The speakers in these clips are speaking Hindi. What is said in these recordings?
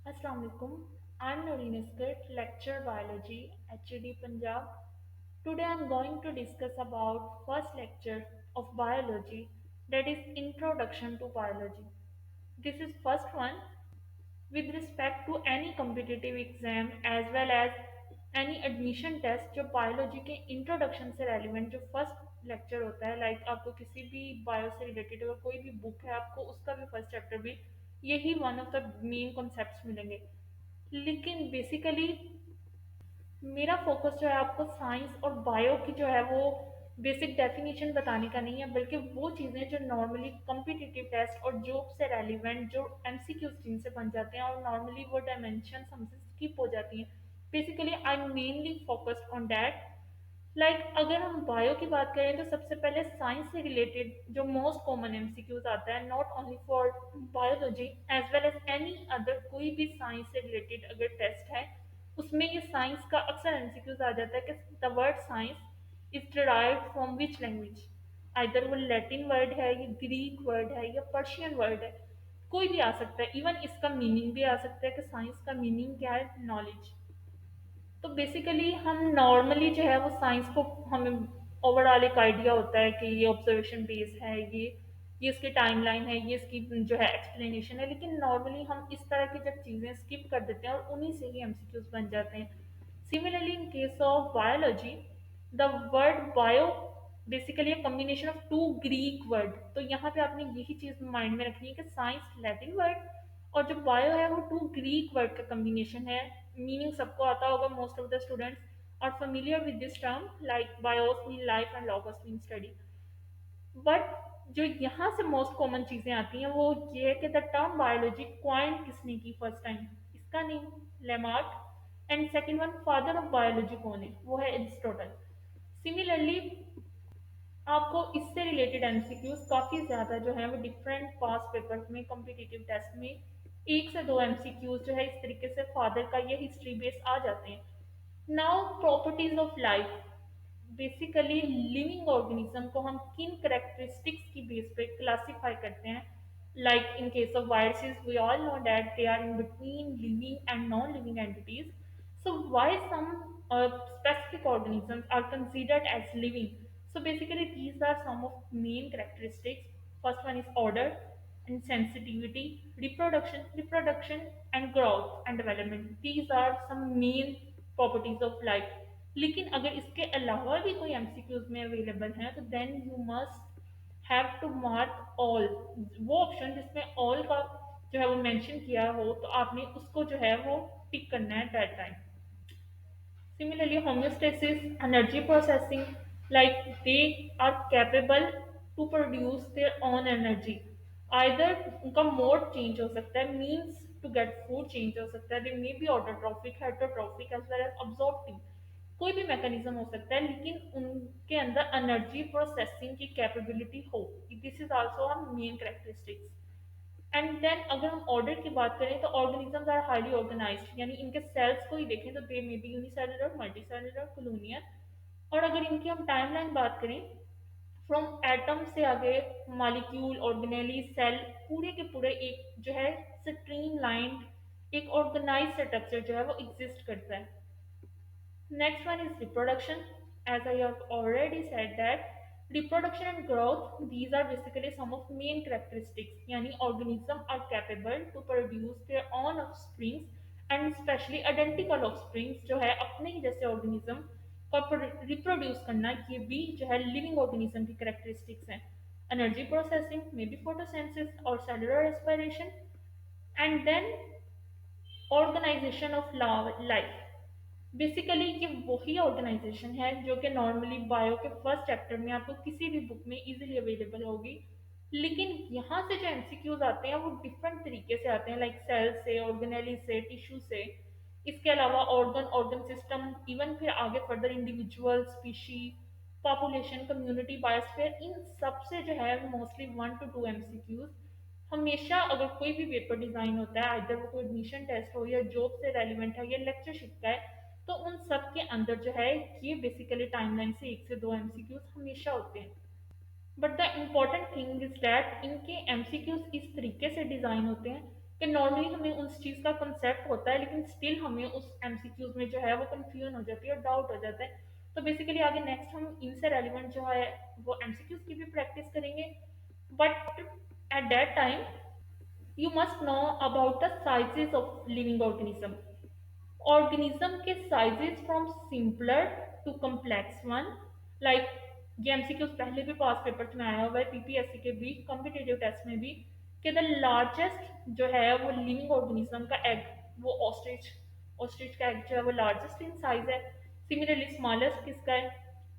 Assalamu alaikum. I'm Noreen Iskert, lecturer biology, HED Punjab. Today I'm going to discuss about first lecture of biology, that is introduction to biology. This is first one with respect to any competitive exam as well as any admission test जो बायोलॉजी के इंट्रोडक्शन से रेलिवेंट जो फर्स्ट लेक्चर होता है लाइक आपको किसी भी बायो से रिलेटेड अगर कोई भी बुक है आपको उसका भी फर्स्ट चैप्टर भी यही one of the main concepts मिलेंगे। लेकिन बेसिकली मेरा फोकस जो है आपको साइंस और बायो की जो है वो बेसिक डेफिनेशन बताने का नहीं है, बल्कि वो चीज़ें जो नॉर्मली कॉम्पिटिटिव टेस्ट और जॉब से रेलिवेंट जो एमसीक्यू स्ट्रीम से बन जाते हैं और नॉर्मली वो डायमेंशन हमसे स्किप हो जाती हैं। Basically I mainly focused on that. अगर हम बायो की बात करें तो सबसे पहले साइंस से रिलेटेड जो मोस्ट कॉमन एमसीक्यूज आता है not only for biology as well as any other कोई भी साइंस से रिलेटेड अगर टेस्ट है उसमें ये साइंस का अक्सर एमसीक्यूज आ जाता है कि the word science is derived from which language. Either वो लैटिन वर्ड है या ग्रीक वर्ड है या पर्शियन वर्ड है, कोई भी आ सकता है। इवन इसका मीनिंग भी आ सकता है कि साइंस का मीनिंग क्या है, नॉलेज। तो बेसिकली हम नॉर्मली जो है वो साइंस को हमें ओवरऑल एक आइडिया होता है कि ये ऑब्जर्वेशन बेस है, ये इसकी टाइमलाइन है, ये इसकी जो है एक्सप्लेनेशन है। लेकिन नॉर्मली हम इस तरह की जब चीज़ें स्किप कर देते हैं और उन्हीं से ही एमसीक्यूज बन जाते हैं। Similarly in case of biology the word bio basically a combination of two Greek word. तो यहाँ पे आपने यही चीज़ माइंड में रखनी है कि साइंस लैटिन वर्ड और जो बायो है वो टू ग्रीक वर्ड का कॉम्बिनेशन है। मीनिंग सबको आता होगा, most of the students are familiar with this term like bios mean life and logos mean study। But जो यहाँ से मोस्ट कॉमन चीज़ें आती हैं वो ये है कि द टर्म बायोलॉजी क्वाइन किसने की फर्स्ट टाइम, इसका name Lamarck. And second one father of biology कौन है, वो है एरिस्टोटल। सिमिलरली आपको इससे रिलेटेड एमसीक्यूज काफ़ी ज़्यादा जो है वो डिफरेंट पास पेपर में कॉम्पिटिटिव टेस्ट में एक से दो एमसीक्यूज जो है इस तरीके से फादर का ये हिस्ट्री बेस आ जाते हैं। Now properties of life. Basically living organism को हम किन करेक्टरिस्टिक्स की बेस पे क्लासिफाई करते हैं। Like in case of viruses we all know that they are in between living and non living entities. So why some specific organisms are considered as living? So basically these are some of main characteristics. First one is order and sensitivity, reproduction and growth and development. These are some main properties of life। लेकिन अगर इसके अलावा भी कोई एमसीक्यूज में अवेलेबल है तो then you must have to mark all. वो ऑप्शन जिसमें ऑल का जो है वो मेंशन किया हो तो आपने उसको जो है वो टिक करना है that time. Similarly, homeostasis, energy processing, like they are capable to produce their own energy. Either उनका मोड चेंज हो सकता है, means to get food change हो सकता है, they may be autotrophic, heterotrophic as well as absorptive. कोई भी मैकेनिज्म हो सकता है लेकिन उनके अंदर एनर्जी प्रोसेसिंग की कैपेबिलिटी हो। This is also a main characteristics. And then अगर हम ऑर्डर की बात करें तो ऑर्गेनिजम्स आर हाईली ऑर्गेनाइज्ड, यानी इनके सेल्स को ही देखें तो they may be unicellular, multicellular, colonial. और अगर इनकी हम टाइमलाइन बात करें फ्रॉम एटम से आगे मॉलिक्यूल, ऑर्गेनेली, सेल, पूरे के पूरे एक जो है स्ट्रीम लाइंड एक ऑर्गेनाइज स्ट्रक्चर जो है वो एग्जिस्ट करता है। Next one is reproduction. As I have already said that reproduction and growth, these are basically some of main characteristics. यानी organism are capable to produce their own offsprings and especially identical offsprings जो है अपने ही जैसे organism को reproduce करना, ये भी जो है living organism की characteristics हैं। Energy processing, maybe photosynthesis or cellular respiration, and then organization of life। Basically ये वही ऑर्गेनाइजेशन है जो कि नॉर्मली बायो के फर्स्ट चैप्टर में आपको किसी भी बुक में इजीली अवेलेबल होगी। लेकिन यहाँ से जो एमसीक्यूज आते हैं वो डिफरेंट तरीके से आते हैं, लाइक सेल से, ऑर्गेनेली से, टिश्यू से। इसके अलावा ऑर्गन, ऑर्गन सिस्टम, इवन फिर आगे further individual, species, population, community, biosphere, इन सब से जो है मोस्टली 1 to 2 एमसीक्यूज हमेशा अगर कोई भी पेपर डिजाइन होता है, आइदर वो कोई एडमिशन टेस्ट हो या जॉब से रेलिवेंट है या लेक्चरशिप का है, तो उन सब के अंदर जो है ये बेसिकली टाइमलाइन से एक से दो एमसीक्यूज हमेशा होते हैं। But the important thing is that इनके एमसीक्यूज इस तरीके से डिज़ाइन होते हैं कि नॉर्मली हमें उस चीज़ का कंसेप्ट होता है, लेकिन स्टिल हमें उस एमसीक्यूज में जो है वो कंफ्यूजन हो जाती है और डाउट हो जाता है। तो बेसिकली आगे नेक्स्ट हम इनसे रेलिवेंट जो है वो एमसीक्यूज की भी प्रैक्टिस करेंगे, but at that time you must know about the sizes of living organism के sizes from simpler to complex one. Like ये एमसीक्यूज पहले भी पास पेपर्स में आया हुआ है, पीपीएससी के भी, कॉम्पिटेटिव टेस्ट में भी, कि द लार्जेस्ट जो है वो लिविंग ऑर्गेनिज्म का एग, वो ऑस्ट्रिच, ऑस्ट्रिच का एग जो है वो लार्जेस्ट इन साइज है। सिमिलरली स्मॉलेस्ट किसका है?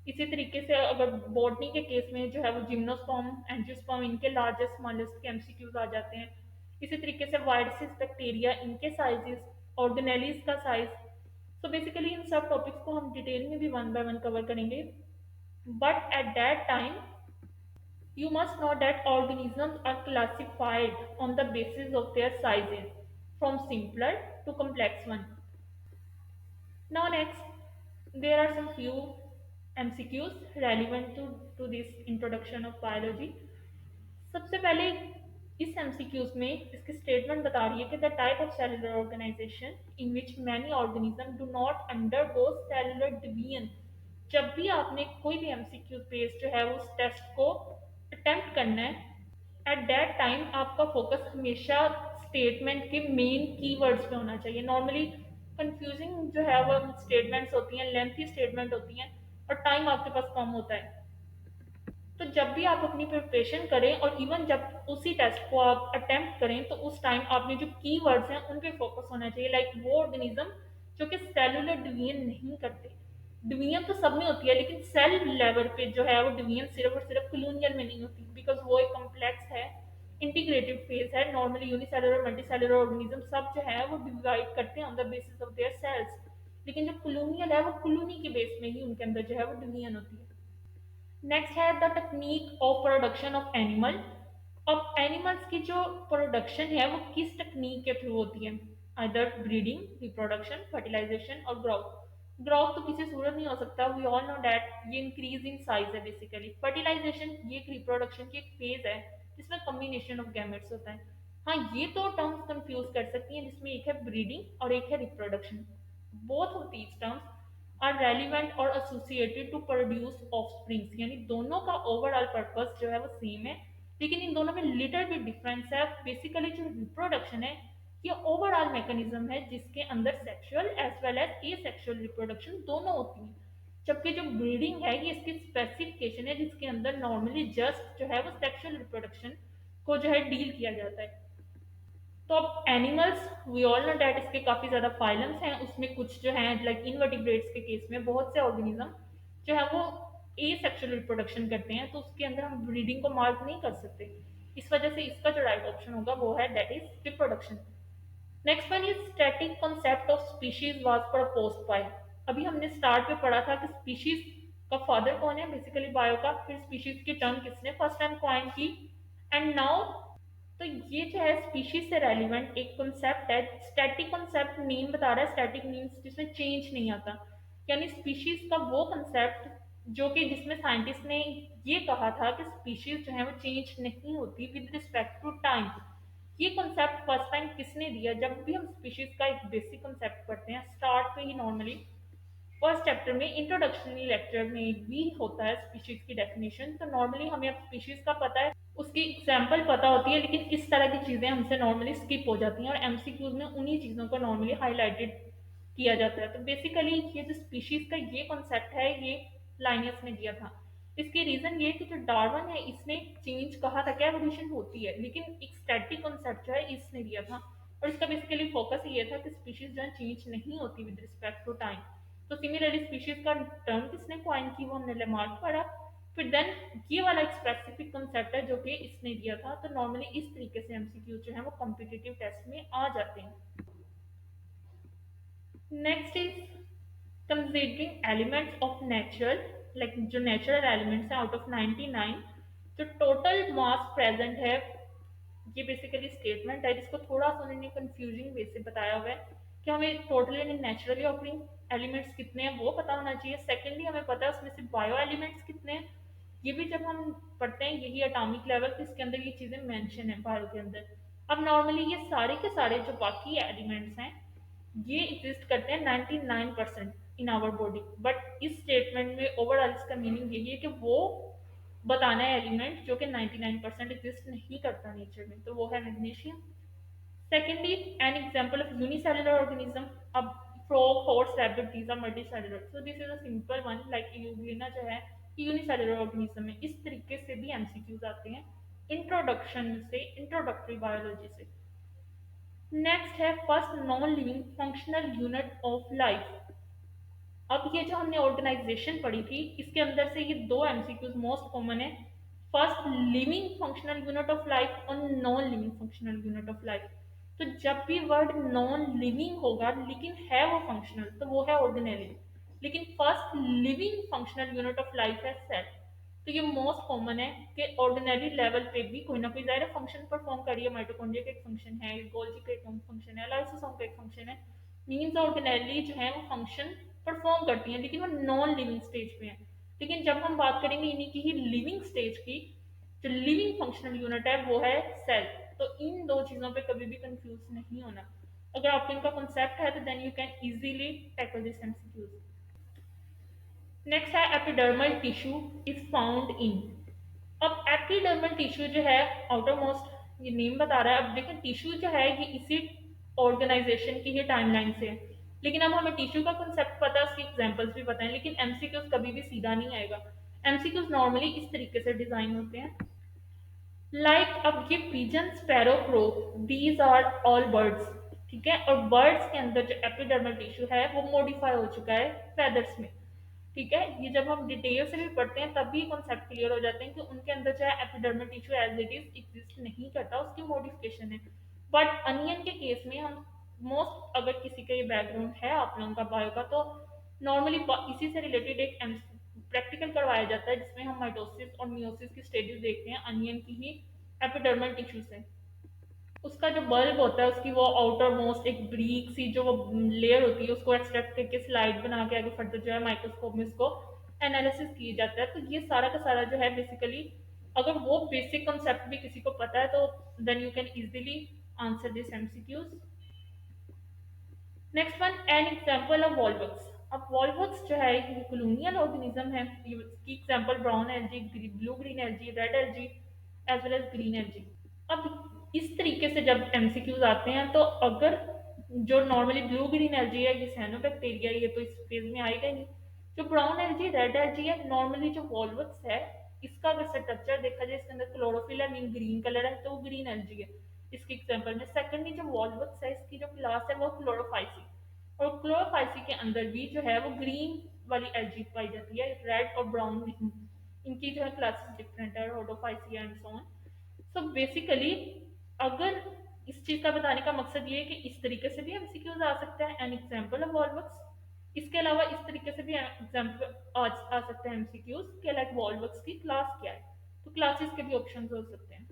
इसी तरीके से अगर बॉटनी के केस में जो है वो जिम्नोस्पर्म, एंजियोस्पर्म, इनके लार्जेस्ट स्मॉलेस्ट के एमसीक्यूज आ जाते हैं। इसी तरीके से वायरसिस, बैक्टीरिया, इनके साइजेस, ऑर्गेनेलिस का साइज। सो बेसिकली इन सब टॉपिक्स को हम डिटेल में भी वन बाय वन कवर करेंगे, but at that time you must know that organisms are classified on the basis of their sizes from simpler to complex one. Now next, there are some few MCQs relevant to this introduction of biology. सबसे पहले इस एमसीक्यूज में इसकी स्टेटमेंट बता रही है कि the type of cellular organization in which many organism do not undergo cellular division. जब भी आपने कोई भी एमसीक्यू बेस जो है वो उस टेस्ट को अटेम्प्ट करना है, एट दैट टाइम आपका फोकस हमेशा स्टेटमेंट के मेन कीवर्ड्स पे होना चाहिए। नॉर्मली कंफ्यूजिंग जो है वो स्टेटमेंट्स होती हैं, लेंथी स्टेटमेंट होती हैं, और टाइम आपके पास कम होता है। तो जब भी आप अपनी प्रिपरेशन करें और इवन जब उसी टेस्ट को आप अटेम्प्ट करें, तो उस टाइम आपने जो कीवर्ड्स हैं उन पे फोकस होना चाहिए। लाइक वो ऑर्गेनिज्म जो कि सेलुलर डिवीजन नहीं करते। डिवीजन तो सब में होती है, लेकिन सेल लेवल पे जो है वो डिवीजन सिर्फ और सिर्फ कॉलोनियल में नहीं होती, बिकॉज वो एक कॉम्प्लेक्स है, इंटीग्रेटेड फेज है। नॉर्मली यूनिसेलुलर, मल्टीसेलुलर ऑर्गेनिज्म सब जो है वो डिवाइड करते हैं on the basis of their cells, लेकिन जो कॉलोनियल है वो कॉलोनी के बेस में ही उनके अंदर जो है वो डिवीजन होती है। नेक्स्ट है the technique of production of animal. अब एनिमल्स की जो प्रोडक्शन है वो किस टेक्निक के थ्रू होती है? आइदर ब्रीडिंग, रिप्रोडक्शन, फर्टिलाइजेशन और ग्रोथ। ग्रोथ तो किसी सूरत नहीं हो सकता, वी ऑल नो दैट ये इंक्रीज इन साइज है बेसिकली। फर्टिलाइजेशन ये एक रिप्रोडक्शन की एक फेज है जिसमें कम्बिनेशन ऑफ गैमेट्स होता है। हाँ, ये तो टर्म्स कंफ्यूज कर सकती हैं, जिसमें एक है ब्रीडिंग और एक है reproduction. Both of these terms are relevant और एसोसिएटेड टू प्रोड्यूस ऑफस्प्रिंग्स, यानी दोनों का ओवरऑल पर्पस जो है वो सेम है, लेकिन इन दोनों में लिटिल बिट डिफरेंस है। बेसिकली जो रिप्रोडक्शन है ये ओवरऑल मैकेनिज्म है जिसके अंदर sexual as well as asexual reproduction दोनों होती है, जबकि जो ब्रीडिंग है ये इसकी स्पेसिफिकेशन है जिसके अंदर नॉर्मली जस्ट जो है वो सेक्सुअल रिप्रोडक्शन को जो है डील किया जाता है। तो अब animals, we all know that इसके काफ़ी ज़्यादा फाइलम्स हैं, उसमें कुछ जो हैं लाइक इनवर्टिब्रेट्स के केस में बहुत से ऑर्गेनिज्म जो है वो ए सेक्सुअल रिप्रोडक्शन करते हैं, तो उसके अंदर हम ब्रीडिंग को मार्क नहीं कर सकते। इस वजह से इसका जो राइट ऑप्शन होगा वो है that is reproduction. Next one is static concept of species was proposed by. अभी हमने स्टार्ट में पढ़ा था कि स्पीशीज का फादर कौन है, बेसिकली बायो का, फिर स्पीशीज की टर्म किसने फर्स्ट टाइम कॉइन की, एंड नाउ। तो ये जो है स्पीशीज से रेलिवेंट एक कॉन्सेप्ट है। स्टैटिक कॉन्सेप्ट नेम बता रहा है, स्टैटिक मीन्स जिसमें चेंज नहीं आता, यानी स्पीशीज का वो कॉन्सेप्ट जो कि जिसमें साइंटिस्ट ने ये कहा था कि स्पीशीज जो है वो चेंज नहीं होती विद रिस्पेक्ट टू टाइम। ये कॉन्सेप्ट फर्स्ट टाइम किसने दिया? जब भी हम स्पीशीज का एक बेसिक कॉन्सेप्ट पढ़ते हैं स्टार्ट पे ही, नॉर्मली फर्स्ट चैप्टर में इंट्रोडक्शनरी लेक्चर में भी होता है स्पीशीज की डेफिनेशन। तो नॉर्मली हमें अब स्पीशीज का पता है, उसकी एग्जाम्पल पता होती है, लेकिन इस तरह की चीज़ें हमसे नॉर्मली स्किप हो जाती हैं और एमसीक्यूज में उन्हीं चीज़ों को नॉर्मली हाईलाइटेड किया जाता है। तो बेसिकली ये जो स्पीशीज का ये कॉन्सेप्ट है ये लाइनियस ने दिया था। इसकी रीजन ये कि जो डार्विन है इसने चेंज कहा था कि एवोल्यूशन होती है, लेकिन एक स्टैटिक कॉन्सेप्ट जो है इसने दिया था, और इसका बेसिकली फोकस ये था कि स्पीशीज जो है चेंज नहीं होती विद रिस्पेक्ट टू टाइम। तो सिमिलरली स्पीशीज का टर्म किसने कॉइन की, वो हमने लेमार्क पढ़ा। फिर देन ये वाला एक स्पेसिफिक कंसेप्ट है जो कि इसने दिया था। तो नॉर्मली इस तरीके से एमसीक्यू जो है वो कॉम्पिटिटिव टेस्ट में आ जाते हैं। Next is considering elements of natural, like जो नेचुरल एलिमेंट्स हैं आउट ऑफ 99 जो टोटल मास प्रेजेंट है। ये बेसिकली स्टेटमेंट है जिसको थोड़ा सा उन्होंने कंफ्यूजिंग वे से बताया हुआ है कि हमें टोटली नेचुरली ऑकरिंग एलिमेंट्स कितने हैं वो पता होना चाहिए। सेकेंडली हमें पता है उसमें से बायो एलिमेंट्स कितने हैं, ये भी जब हम पढ़ते हैं यही एटॉमिक लेवल तो इसके अंदर ये चीज़ें मेंशन है बायो के अंदर। अब नॉर्मली ये सारे के सारे जो बाकी एलिमेंट्स हैं ये एग्जिस्ट करते हैं 99% इन आवर बॉडी, बट इस स्टेटमेंट में ओवरऑल इसका मीनिंग यही है कि वो बताना है एलिमेंट जो कि 99% एग्जिस्ट नहीं करता नेचर में, तो वो है magnesium. Secondly, N example of unicellular organism. अब frog, horse, rabbit, these are multicellular, so this is a simple one like Euglena जो है यूनिसेलुलर ऑर्गेनिज्म में। इस तरीके से भी एमसीक्यूज आते हैं इंट्रोडक्शन से, इंट्रोडक्टरी बायोलॉजी से। नेक्स्ट है first non living functional unit of life. अब ये जो हमने ऑर्गेनाइजेशन पढ़ी थी इसके अंदर से ये दो एमसीक्यूज मोस्ट कॉमन है, first living functional unit of life और non living functional unit of life. तो जब भी वर्ड नॉन लिविंग होगा लेकिन है वो फंक्शनल तो वो है ऑर्डिनरी, लेकिन first living functional unit of life है सेल। तो ये मोस्ट कॉमन है कि ऑर्डिनरी लेवल पे भी कोई ना कोई ज़ाहिर फंक्शन परफॉर्म करिए, माइटोकॉन्ड्रिया का एक फंक्शन है, गोल्जी का एक फंक्शन है, लाइसोसोम का एक फंक्शन है, मीन्स ऑर्डिनरी जो है वो फंक्शन परफॉर्म करती हैं लेकिन वो नॉन लिविंग स्टेज पे हैं। लेकिन जब हम बात करेंगे इन्हीं की ही लिविंग स्टेज की, जो लिविंग फंक्शनल यूनिट है वो है सेल। तो इन दो चीज़ों पे कभी भी कंफ्यूज नहीं होना। अगर आपको इनका कॉन्सेप्ट है तो then you can easily tackle this MCQs. Next है epidermal tissue is found in. अब एपिडर्मल टिश्यू जो है आउटर मोस्ट ये नेम बता रहा है। अब देखें टिश्यू जो है ये इसी ऑर्गेनाइजेशन की ही टाइमलाइन से है, लेकिन अब हमें टिश्यू का कंसेप्ट पता है, उसकी एग्जांपल्स भी पता है, लेकिन एमसीक्यूज कभी भी सीधा नहीं आएगा। एमसीक्यूज नॉर्मली इस तरीके से डिजाइन होते हैं लाइक अब ये pigeon, sparrow, crow, these are all birds. ठीक है, और बर्ड्स के अंदर जो एपिडर्मल टिश्यू है वो मॉडिफाई हो चुका है फेदर्स में। ठीक है, ये जब हम डिटेल से भी पढ़ते हैं तब भी कॉन्सेप्ट क्लियर हो जाते हैं कि उनके अंदर जो है epidermal tissue as it is exist नहीं करता, उसकी मॉडिफिकेशन है। बट अनियन के केस में हम मोस्ट, अगर किसी का ये बैकग्राउंड है आप लोगों का बायो का, तो नॉर्मली इसी से रिलेटेड एक प्रैक्टिकल करवाया जाता है जिसमें हम माइटोसिस और मियोसिस की स्टेजेस देखते हैं अनियन की ही एपिडर्मल टिश्यू से। उसका जो बल्ब होता है उसकी वो आउटर मोस्ट एक ब्रीक सी जो वो लेयर होती है उसको एक्सट्रैक्ट करके स्लाइड बना के आगे फर्दर जो है माइक्रोस्कोप में इसको एनालिसिस किया जाता है। तो ये सारा का सारा जो है बेसिकली अगर वो बेसिक कॉन्सेप्ट भी किसी को पता है तो then you can easily answer this MCQs. Next one, an example of Volvox. अब वॉलवक्स जो है ये कॉलोनियल ऑर्गेनिज्म है, इसकी example brown algae, blue green algae, red algae as well as green algae. अब इस तरीके से जब एमसीक्यूज आते हैं तो अगर जो नॉर्मली ब्लू ग्रीन एल्जी है ये साइनोबैक्टीरिया, ये तो इस फेज में आएगा ही नहीं। जो ब्राउन एल्जी, रेड एल्जी है, नॉर्मली जो वॉलवक्स है इसका अगर स्ट्रक्चर देखा जाए इसके अंदर क्लोरोफिल है, मीन ग्रीन कलर है, तो वो ग्रीन एल्जी है इसके एग्जाम्पल में। सेकंडली जो वॉलवक्स है इसकी जो क्लास है वो क्लोरोफाइसी, और क्लोरोफाइसी के अंदर भी जो है वो ग्रीन वाली एल्जी पाई जाती है, रेड और ब्राउन इनकी जो है क्लासेस डिफरेंट है, Rhodophyceae and so on. So basically अगर इस चीज का बताने का मकसद ये है कि इस तरीके से भी एमसीक्यूज आ सकता है एन एग्जांपल ऑफ वॉलवक्स। इसके अलावा इस तरीके से भी एग्जांपल आ सकता है एमसीक्यूज के लाइक वॉलवक्स की क्लास क्या है, तो क्लासेस के भी ऑप्शन हो सकते हैं।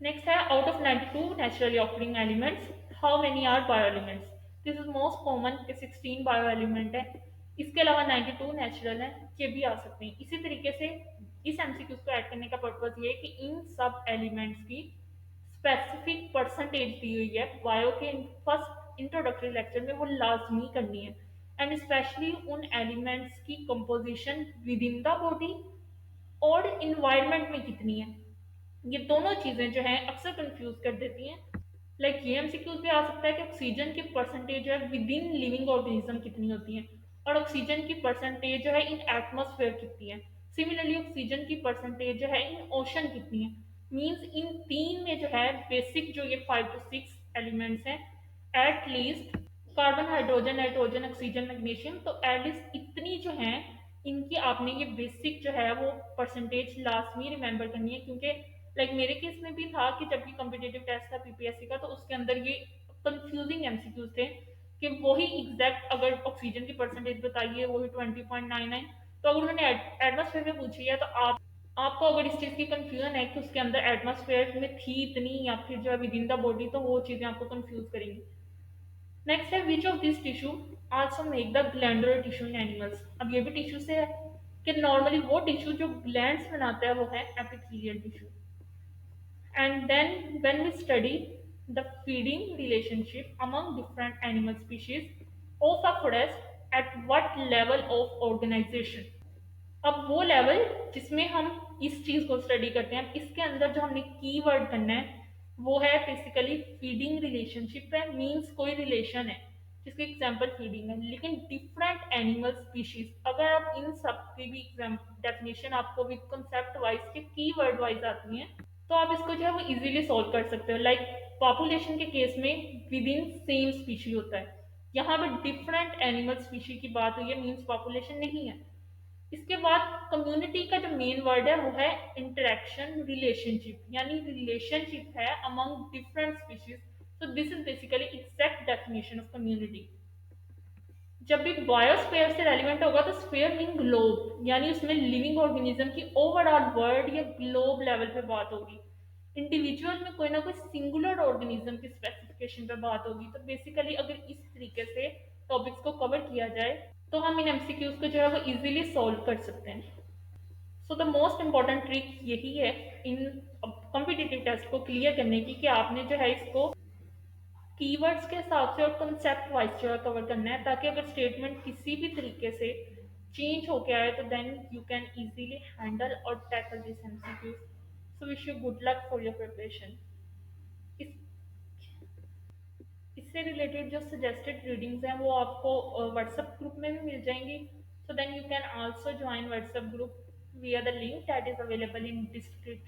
नेक्स्ट है out of 92 naturally occurring elements how many are bio elements. This is most common के 16 बायो एलिमेंट है, इसके अलावा 92 नेचुरल है, ये भी आ सकते हैं। इसी तरीके से इस एमसीक्यूज को ऐड करने का पर्पज ये है कि इन सब एलिमेंट्स की स्पेसिफिक परसेंटेज दी हुई है बायो के फर्स्ट इंट्रोडक्टरी लेक्चर में, वो लाजमी करनी है, एंड स्पेशली उन एलिमेंट्स की composition with in the body और इन्वायरमेंट में कितनी है। ये दोनों चीजें जो हैं अक्सर कंफ्यूज कर देती हैं। लाइक ये एमसीक्यूज भी आ सकता है कि ऑक्सीजन की परसेंटेज जो है विद इन लिविंग ऑर्गेनिज्म कितनी होती है, और ऑक्सीजन की परसेंटेज जो है इन एटमोसफेयर कितनी है। सिमिलरली ऑक्सीजन की परसेंटेज जो है इन ओशन कितनी है। मीन्स इन तीन में जो है बेसिक जो ये 5 to 6 एलिमेंट्स हैं, at least carbon, hydrogen, nitrogen, oxygen, magnesium, तो एटलीस्ट इतनी जो है इनकी आपने ये बेसिक जो है वो परसेंटेज लाजमी रिमेंबर करनी है। क्योंकि लाइक मेरे केस में भी था कि जब भी कॉम्पिटेटिव टेस्ट था पीपीएससी का तो उसके अंदर ये कंफ्यूजिंग एमसीक्यूज थे कि वही एग्जैक्ट अगर ऑक्सीजन की परसेंटेज बताइए वही 20.99, तो अगर उन्होंने एटमोसफेयर में पूछी है तो आपको अगर इस चीज़ की कंफ्यूजन है कि उसके अंदर एटमोसफेयर में थी इतनी या फिर जो है विद इन द बॉडी, तो वो चीज़ें आपको कंफ्यूज करेंगी। नेक्स्ट है which of this tissue also make the glandular tissue in animals. अब ये भी टिश्यू से है कि नॉर्मली वो टिश्यू जो ग्लैंड्स बनाता है वो है epithelial tissue. And then when we study the feeding relationship among different animal species of a forest at what level of organization. अब वो लेवल जिसमें हम इस चीज को स्टडी करते हैं, अब इसके अंदर जो हमने कीवर्ड करना है वो है बेसिकली फीडिंग रिलेशनशिप है, मींस कोई रिलेशन है जिसके एग्जांपल फीडिंग है, लेकिन डिफरेंट एनिमल स्पीशीज, अगर आप इन सब की भी डेफिनेशन आपको विद कंसेप्ट वाइज के कीवर्ड वाइज आती हैं तो आप इसको जो है वो इजीली सॉल्व कर सकते हो। लाइक पॉपुलेशन के केस में विद इन सेम स्पीशी होता है, यहाँ पे डिफरेंट एनिमल स्पीशी की बात हुई है, मीन्स पॉपुलेशन नहीं है। इसके बाद कम्युनिटी का जो मेन वर्ड है वो है इंटरेक्शन रिलेशनशिप, यानी रिलेशनशिप है among different species. So this is basically exact definition of community. जब भी बायोस्फीयर से रेलिवेंट होगा तो स्फीयर मीन ग्लोब, यानी उसमें लिविंग ऑर्गेनिज्म की ओवरऑल वर्ल्ड या ग्लोब लेवल पे बात होगी। इंडिविजुअल में कोई ना कोई सिंगुलर ऑर्गेनिज्म की स्पेसिफिकेशन पे बात होगी। तो बेसिकली अगर इस तरीके से टॉपिक्स को कवर किया जाए तो हम इन एमसीक्यूज को जो है वो इजीली सॉल्व कर सकते हैं। So the most important trick यही है इन कॉम्पिटिटिव टेस्ट को क्लियर करने की, कि आपने जो है इसको कीवर्ड्स के हिसाब से और कंसेप्ट वाइज जो है कवर करना है, ताकि अगर स्टेटमेंट किसी भी तरीके से चेंज होके आए तो then you can easily handle और tackle this MCQ. So wish you good luck for your preparation. इस इससे रिलेटेड जो सजेस्टेड रीडिंग्स हैं वो आपको व्हाट्सएप ग्रुप में भी मिल जाएंगी। So then you can also join WhatsApp group via the link that is available in description.